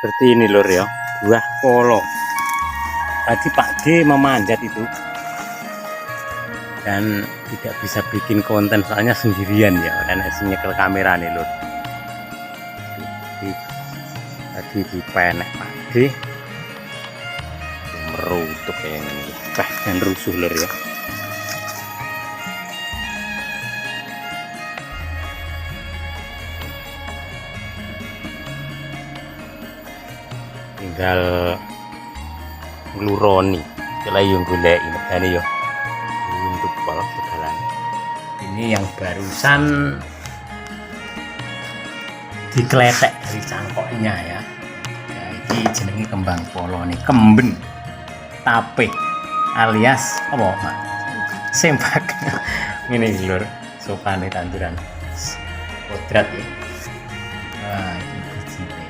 Seperti ini lur ya, buah polo. Tadi Pak D memanjat itu dan tidak bisa bikin konten soalnya sendirian ya, dan nyekel kamera nih lur. Tadi dipenek Pak D merutuk kayak ini, dan rusuh lur ya. Tinggal ngluroni setelah yang golek ini ya untuk polok tegalan. Ini yang barusan dikletek dari cangkoknya ya. Ini jenenge kembang polo nih, kemben tape alias apa mak sempak. Ini lur sopane tanduran kodrat ya. Nah ini bijine.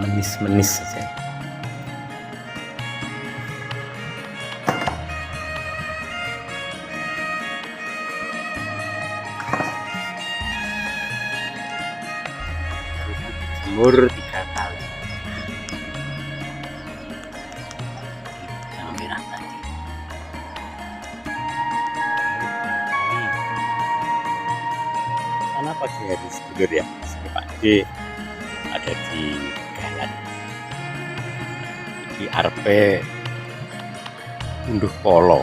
Menis-menis saja. Jemur 3 kali. Yang merah tadi. Sana pagi hari sedulur ya. Sini Pak D ada di Galan. Di RP unduh polo,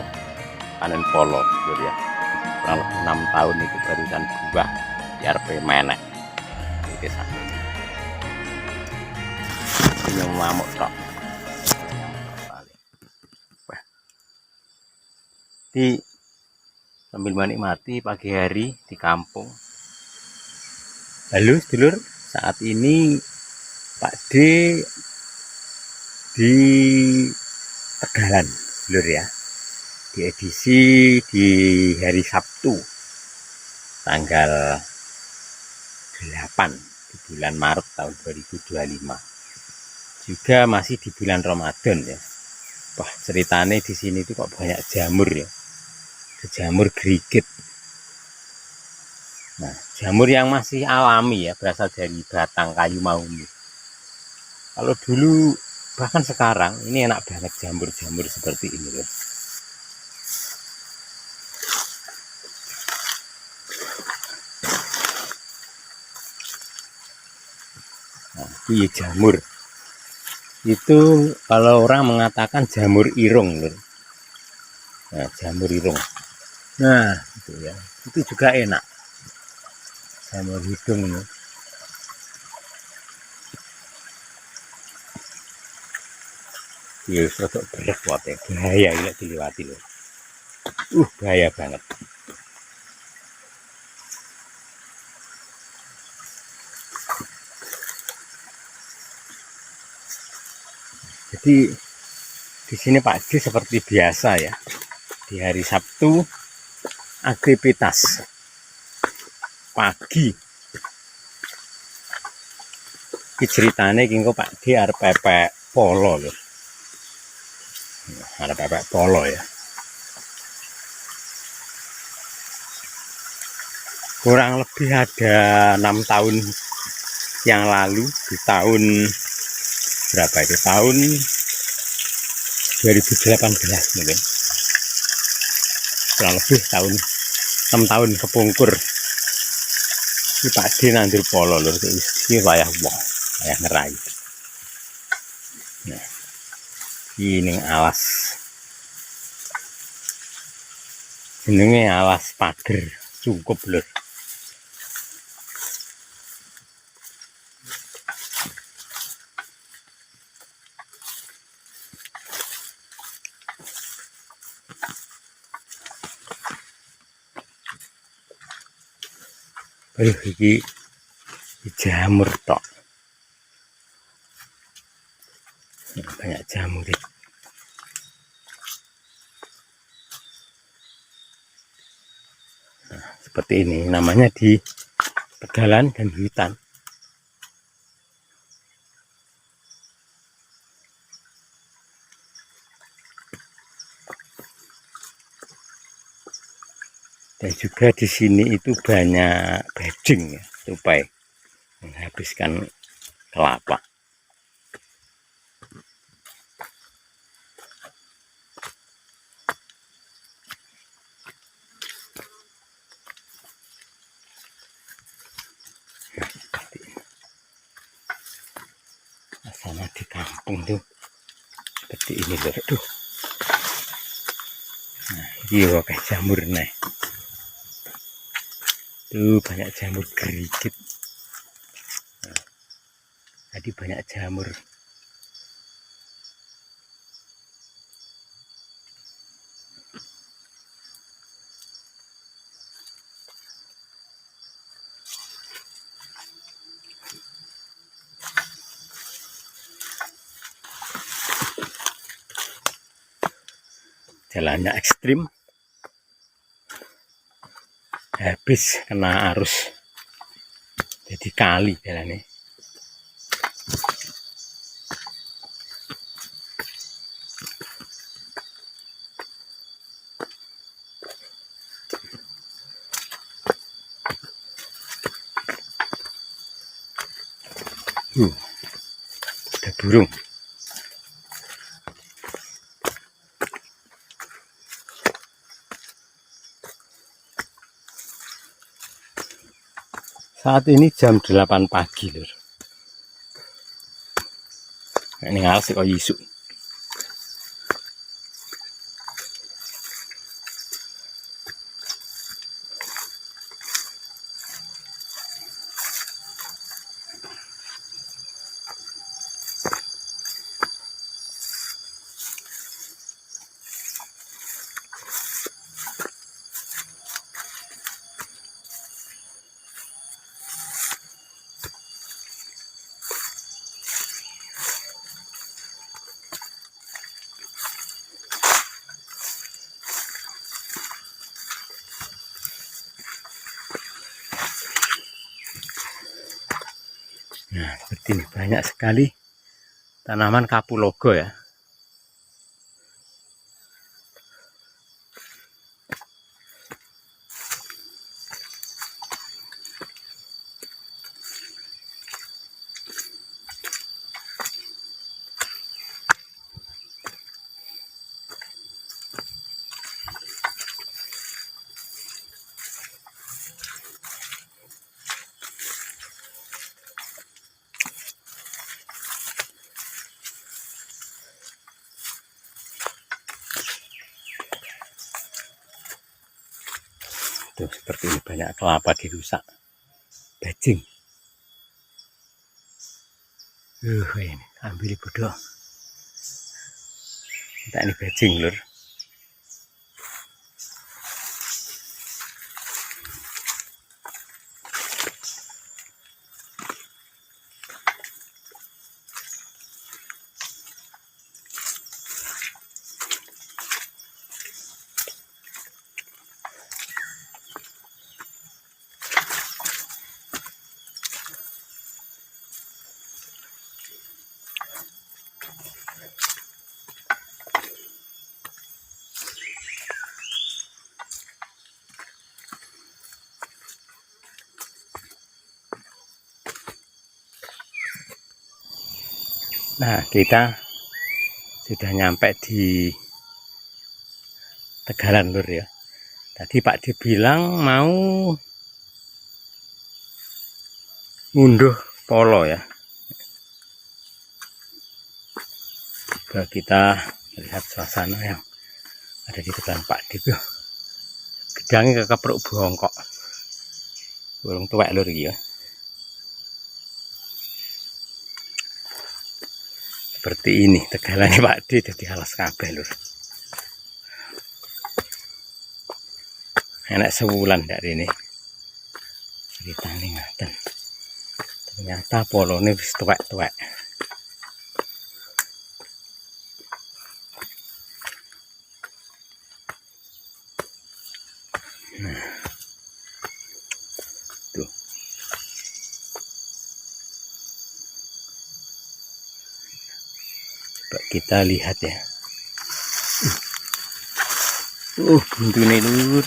panen polo sedulur ya. Kurang lebih 6 tahun itu barusan buah di RP menek. Di desa. Yang ngamuk tok. Di sambil menikmati pagi hari di kampung. Halo sedulur, saat ini Pak D di Tegalan sedulur ya. Di edisi di hari Sabtu tanggal 8 di bulan Maret tahun 2025. Juga masih di bulan Ramadan ya. Wah, ceritanya di sini tuh kok banyak jamur ya. Jamur gerigit. Nah, jamur yang masih alami ya, berasal dari batang kayu mauni. Kalau dulu bahkan sekarang ini enak banget jamur-jamur seperti ini loh. Nah, ini jamur. Itu kalau orang mengatakan jamur irung loh. Nah, jamur irung. Nah, itu ya. Itu juga enak. Jamur hidung ini. Ya, rodok beres wae. Bahaya ini dilewati loh. Bahaya banget. Jadi di sini Pak D seperti biasa ya. Di hari Sabtu aktivitas pagi. Iki ceritane iki kok Pak D arep pepek polo lho. Arep pepek polo ya. Kurang lebih ada 6 tahun yang lalu, di tahun berapa itu, tahun 2018 mungkin, kurang lebih 6 tahun kepungkur ini Pak D nandur polo lho. Ini wayah wong, wayah ngerai. Nah, ini alas, jenenge alas pager cukup lho. Iki jamur tok. Banyak jamur. Nah, seperti ini namanya di Tegalan dan hutan. Dan juga di sini itu banyak bading ya, tupai menghabiskan kelapa. Sama di kampung tuh seperti ini loh. Aduh. Nah, ini kayak jamur nih. Tuh banyak jamur gerigit. Nah, tadi banyak jamur. Jalannya ekstrim, habis kena arus, jadi kali jalannya. Ada burung. Saat ini jam 8 pagi lur. Nah, ini ngalas kok isu. Nah, seperti ini banyak sekali tanaman kapulaga ya. Tuh, seperti ini banyak kelapa dirusak bajing. Ini ambil bodoh. Kita ini bajing lur. Nah, kita sudah nyampe di Tegalan lur ya. Tadi Pak dibilang mau ngunduh polo ya. Coba kita lihat suasana yang ada di Tegalan Pak Dip. Gedangnya kekepruk bongkok. Burung tuwek lur ya. Seperti ini Tegalannya Pak D jadi alas kabeh lur. Enak sebulan dari ini. Ceritanya ngaten. Ternyata polone wis tuwek-tuwek. Nah. Tuh. Coba kita lihat ya. Buntu nih lur.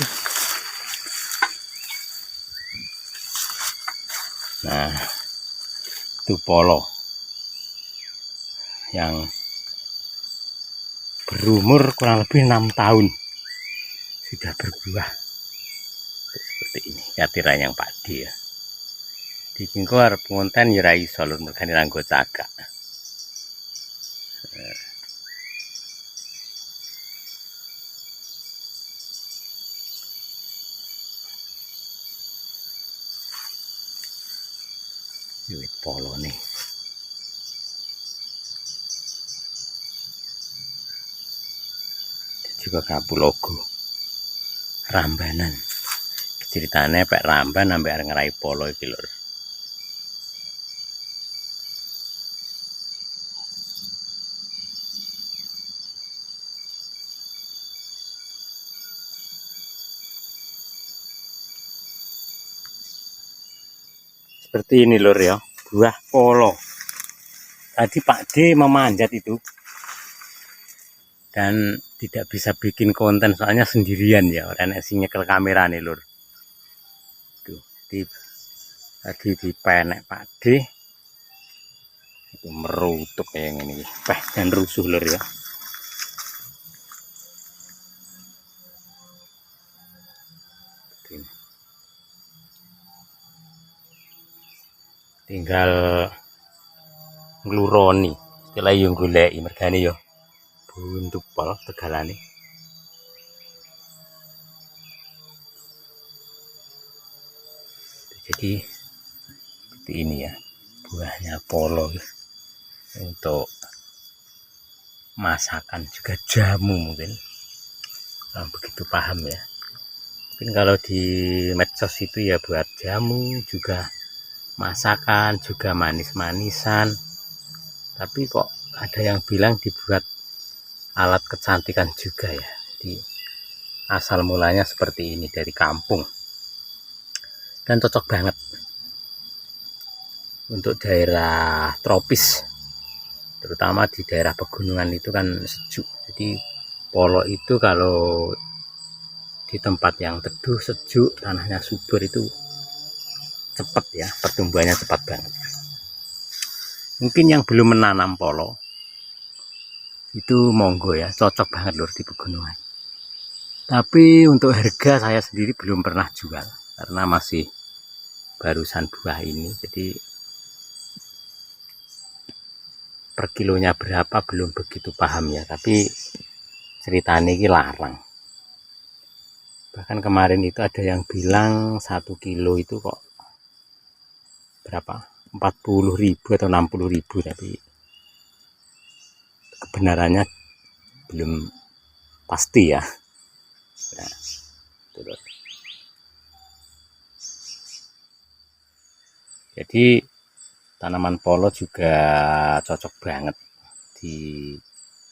Nah, itu polo yang berumur kurang lebih 6 tahun sudah berbuah seperti ini. Katiran yang padi ya. Di kingko arep ngonten ya ra iso lur, mergane nganggo cagak. Wit polo nih. Juga Kapulaga Rambanan. Ceritanya pek Ramban sampai arep ngerai polo iki lur. Seperti ini lur ya, buah polo. Tadi Pak D memanjat itu dan tidak bisa bikin konten soalnya sendirian ya, orang yang nyekel kamera nih lur. Tuh, tadi dipenek Pak D itu merutuk kayak ini, dan rusuh lur ya. Tinggal ngluroni istilah yang goleki mergane ya buntu pol tegalane. Jadi seperti ini ya buahnya polo untuk masakan juga jamu mungkin kurang begitu paham ya. Mungkin kalau di medsos itu ya buat jamu juga masakan juga manis-manisan, tapi kok ada yang bilang dibuat alat kecantikan juga ya. Jadi asal mulanya seperti ini dari kampung dan cocok banget untuk daerah tropis, terutama di daerah pegunungan itu kan sejuk. Jadi polo itu kalau di tempat yang teduh sejuk tanahnya subur itu cepat ya, pertumbuhannya cepat banget. Mungkin yang belum menanam polo itu monggo ya, cocok banget lur di pegunungan. Tapi untuk harga saya sendiri belum pernah jual karena masih barusan buah ini, jadi per kilonya berapa belum begitu paham ya. Tapi ceritanya ini larang. Bahkan kemarin itu ada yang bilang 1 kilo itu kok berapa 40.000 atau 60.000, tapi kebenarannya belum pasti ya. Nah, jadi tanaman polo juga cocok banget di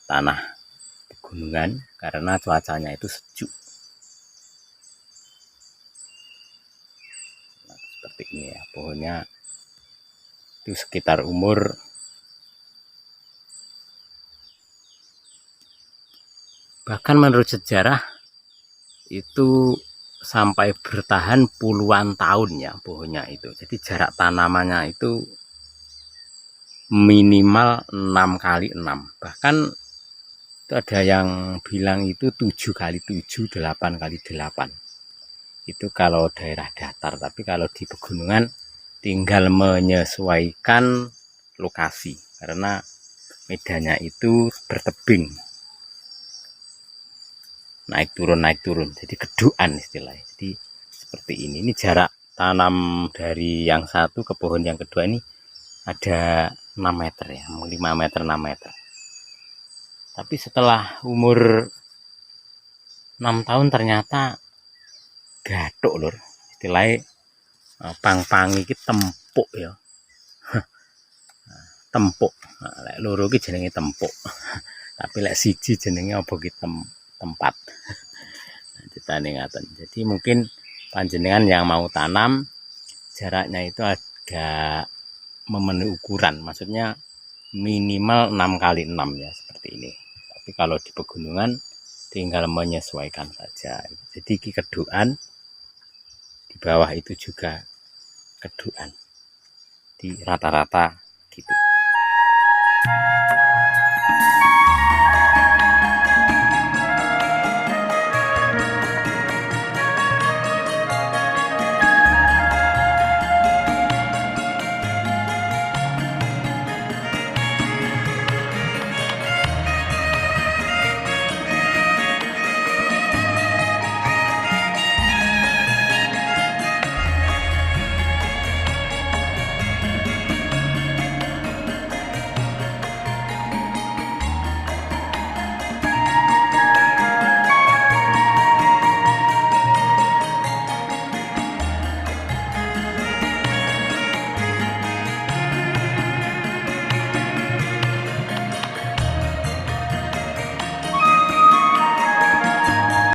tanah pegunungan karena cuacanya itu sejuk. Nah, seperti ini ya, pohonnya itu sekitar umur bahkan menurut sejarah itu sampai bertahan puluhan tahun ya pohonnya itu. Jadi jarak tanamannya itu minimal 6x6, bahkan itu ada yang bilang itu 7x7, 8x8. Itu kalau daerah datar, tapi kalau di pegunungan tinggal menyesuaikan lokasi karena medannya itu bertebing, naik turun, jadi keduan istilahnya. Jadi seperti ini jarak tanam dari yang satu ke pohon yang kedua ini ada 6 meter ya, 5 meter 6 meter. Tapi setelah umur 6 tahun ternyata gathuk lur, istilahnya pang-pangi iki tempuk ya. Tempuk. Nah, lek loro iki jenenge tempuk. Tapi lek siji jenenge apa ki tempat. Ditane ngaten. Jadi mungkin panjenengan yang mau tanam jaraknya itu agak memenuhi ukuran, maksudnya minimal 6x6 ya seperti ini. Tapi kalau di pegunungan tinggal menyesuaikan saja. Jadi keduan di bawah itu juga keduan. di rata-rata gitu.